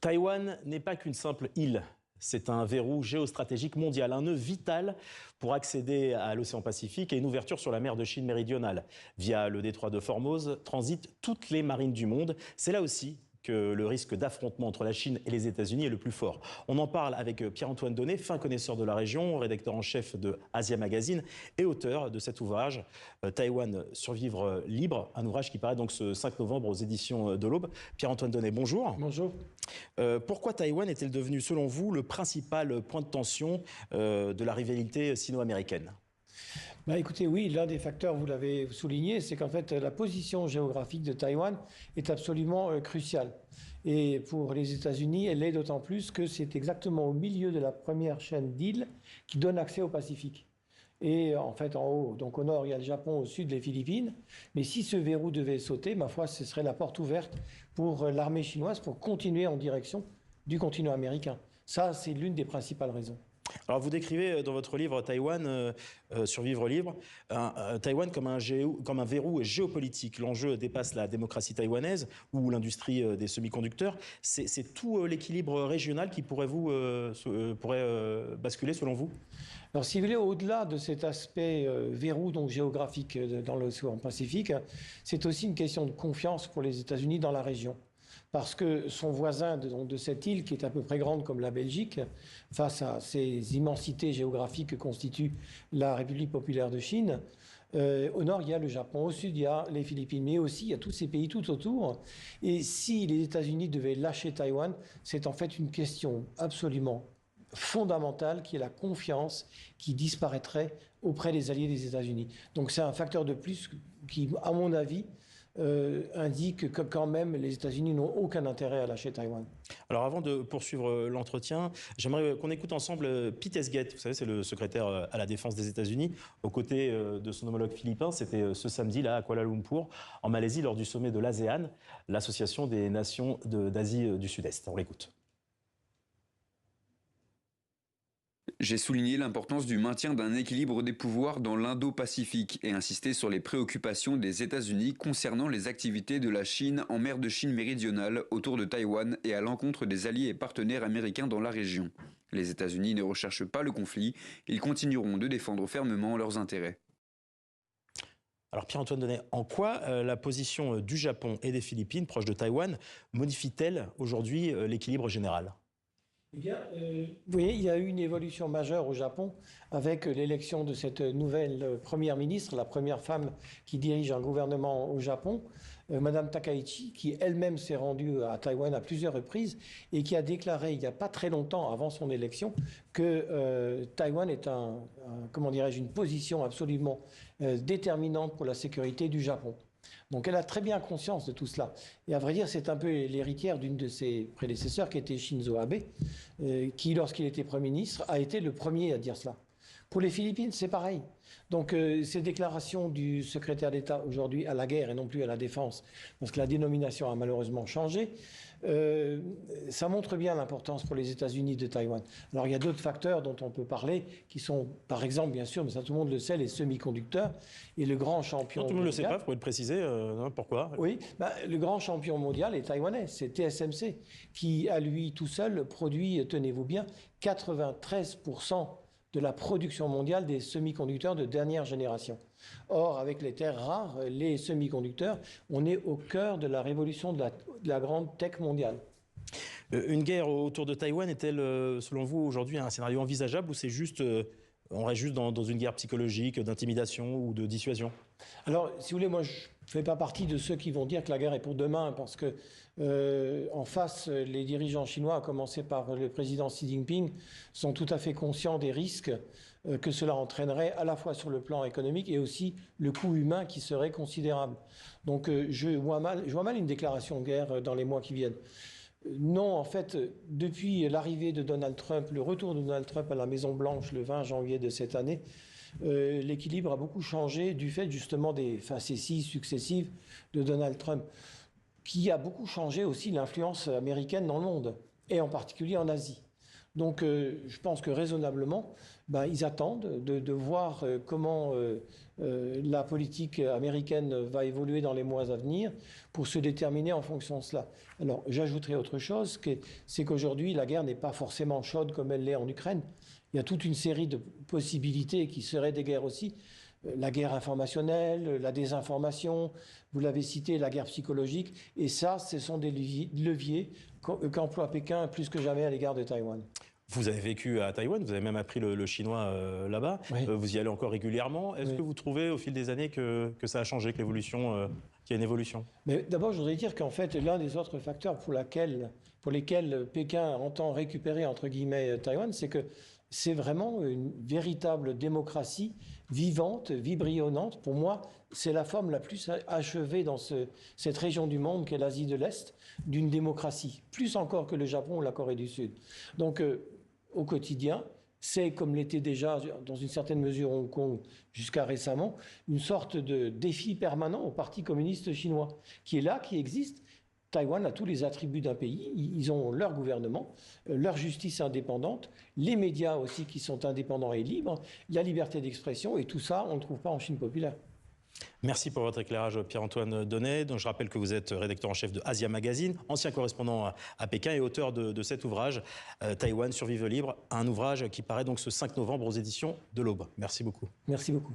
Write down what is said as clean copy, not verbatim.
Taïwan n'est pas qu'une simple île. C'est un verrou géostratégique mondial, un nœud vital pour accéder à l'océan Pacifique et une ouverture sur la mer de Chine méridionale. Via le détroit de Formose transitent toutes les marines du monde. C'est là aussi que le risque d'affrontement entre la Chine et les États-Unis est le plus fort. On en parle avec Pierre-Antoine Donnet, fin connaisseur de la région, rédacteur en chef de Asia Magazine et auteur de cet ouvrage Taïwan, survivre libre, un ouvrage qui paraît donc ce 5 novembre aux éditions de l'Aube. Pierre-Antoine Donnet, bonjour. Bonjour. Pourquoi Taïwan est-elle devenu, selon vous, le principal point de tension de la rivalité sino-américaine ? Écoutez, oui, l'un des facteurs, vous l'avez souligné, c'est qu'en fait, la position géographique de Taïwan est absolument cruciale. Et pour les États-Unis, elle l'est d'autant plus que c'est exactement au milieu de la première chaîne d'îles qui donne accès au Pacifique. Et en fait, en haut, donc au nord, il y a le Japon, au sud, les Philippines. Mais si ce verrou devait sauter, ma foi, ce serait la porte ouverte pour l'armée chinoise pour continuer en direction du continent américain. Ça, c'est l'une des principales raisons. Alors vous décrivez dans votre livre Taïwan, Survivre libre, Taïwan comme un verrou géopolitique. L'enjeu dépasse la démocratie taïwanaise ou l'industrie des semi-conducteurs. C'est tout l'équilibre régional qui pourrait basculer selon vous ? Alors si vous voulez, au-delà de cet aspect verrou donc géographique dans l'océan Pacifique, c'est aussi une question de confiance pour les États-Unis dans la région. Parce que son voisin de cette île, qui est à peu près grande comme la Belgique, face à ces immensités géographiques que constitue la République populaire de Chine, au nord, il y a le Japon, au sud, il y a les Philippines, mais aussi il y a tous ces pays tout autour. Et si les États-Unis devaient lâcher Taïwan, c'est en fait une question absolument fondamentale qui est la confiance qui disparaîtrait auprès des alliés des États-Unis. Donc c'est un facteur de plus qui, à mon avis, indique que quand même les États-Unis n'ont aucun intérêt à lâcher Taïwan. Alors avant de poursuivre l'entretien, j'aimerais qu'on écoute ensemble Pete Hegseth. Vous savez, c'est le secrétaire à la défense des États-Unis, aux côtés de son homologue philippin. C'était ce samedi là à Kuala Lumpur, en Malaisie, lors du sommet de l'ASEAN, l'association des nations d'Asie du Sud-Est. On l'écoute. J'ai souligné l'importance du maintien d'un équilibre des pouvoirs dans l'Indo-Pacifique et insisté sur les préoccupations des États-Unis concernant les activités de la Chine en mer de Chine méridionale autour de Taïwan et à l'encontre des alliés et partenaires américains dans la région. Les États-Unis ne recherchent pas le conflit, ils continueront de défendre fermement leurs intérêts. Alors Pierre-Antoine Donnet, en quoi la position du Japon et des Philippines, proches de Taïwan, modifie-t-elle aujourd'hui l'équilibre général ? Eh bien, vous voyez, il y a eu une évolution majeure au Japon avec l'élection de cette nouvelle première ministre, la première femme qui dirige un gouvernement au Japon, Madame Takaichi, qui elle-même s'est rendue à Taïwan à plusieurs reprises et qui a déclaré il n'y a pas très longtemps avant son élection que Taïwan est une position absolument déterminante pour la sécurité du Japon. Donc elle a très bien conscience de tout cela. Et à vrai dire, c'est un peu l'héritière d'une de ses prédécesseurs, qui était Shinzo Abe, qui, lorsqu'il était Premier ministre, a été le premier à dire cela. Pour les Philippines, c'est pareil. Donc ces déclarations du secrétaire d'État aujourd'hui à la guerre et non plus à la défense, parce que la dénomination a malheureusement changé, ça montre bien l'importance pour les États-Unis de Taïwan. Alors il y a d'autres facteurs dont on peut parler, qui sont par exemple, bien sûr, mais ça tout le monde le sait, les semi-conducteurs et le grand champion. Non, tout le monde ne le sait pas, vous pouvez le préciser, pourquoi ? Oui, le grand champion mondial est taïwanais, c'est TSMC, qui à lui tout seul produit, tenez-vous bien, 93% de la production mondiale des semi-conducteurs de dernière génération. Or, avec les terres rares, les semi-conducteurs, on est au cœur de la révolution de la grande tech mondiale. Une guerre autour de Taïwan est-elle, selon vous, aujourd'hui un scénario envisageable ou c'est juste, on reste juste dans une guerre psychologique, d'intimidation ou de dissuasion ? Alors, si vous voulez, moi, je ne fais pas partie de ceux qui vont dire que la guerre est pour demain, parce que en face, les dirigeants chinois, à commencer par le président Xi Jinping, sont tout à fait conscients des risques que cela entraînerait, à la fois sur le plan économique et aussi le coût humain qui serait considérable. Donc, je vois mal une déclaration de guerre dans les mois qui viennent. Non, en fait, depuis l'arrivée de Donald Trump, le retour de Donald Trump à la Maison-Blanche le 20 janvier de cette année, l'équilibre a beaucoup changé du fait justement des facéties successives de Donald Trump, qui a beaucoup changé aussi l'influence américaine dans le monde, et en particulier en Asie. Donc je pense que raisonnablement, ils attendent de voir comment la politique américaine va évoluer dans les mois à venir pour se déterminer en fonction de cela. Alors j'ajouterai autre chose, c'est qu'aujourd'hui la guerre n'est pas forcément chaude comme elle l'est en Ukraine. Il y a toute une série de possibilités qui seraient des guerres aussi. La guerre informationnelle, la désinformation, vous l'avez cité, la guerre psychologique. Et ça, ce sont des leviers qu'emploie Pékin plus que jamais à l'égard de Taïwan. Vous avez vécu à Taïwan, vous avez même appris le chinois là-bas. Oui. Vous y allez encore régulièrement. Est-ce que vous trouvez au fil des années que ça a changé, que l'évolution, qu'il y a une évolution? Mais d'abord, je voudrais dire qu'en fait, l'un des autres facteurs pour lesquels Pékin entend récupérer, entre guillemets, Taïwan, c'est que c'est vraiment une véritable démocratie vivante, vibrillonnante. Pour moi, c'est la forme la plus achevée dans cette région du monde qu'est l'Asie de l'Est, d'une démocratie, plus encore que le Japon ou la Corée du Sud. Donc, au quotidien, c'est, comme l'était déjà dans une certaine mesure Hong Kong jusqu'à récemment, une sorte de défi permanent au Parti communiste chinois, qui est là, qui existe. Taïwan a tous les attributs d'un pays. Ils ont leur gouvernement, leur justice indépendante, les médias aussi qui sont indépendants et libres, la liberté d'expression, et tout ça, on ne le trouve pas en Chine populaire. Merci pour votre éclairage, Pierre-Antoine Donnet. Donc, je rappelle que vous êtes rédacteur en chef de Asia Magazine, ancien correspondant à Pékin et auteur de cet ouvrage, Taïwan, survive libre, un ouvrage qui paraît donc ce 5 novembre aux éditions de l'Aube. Merci beaucoup. Merci beaucoup.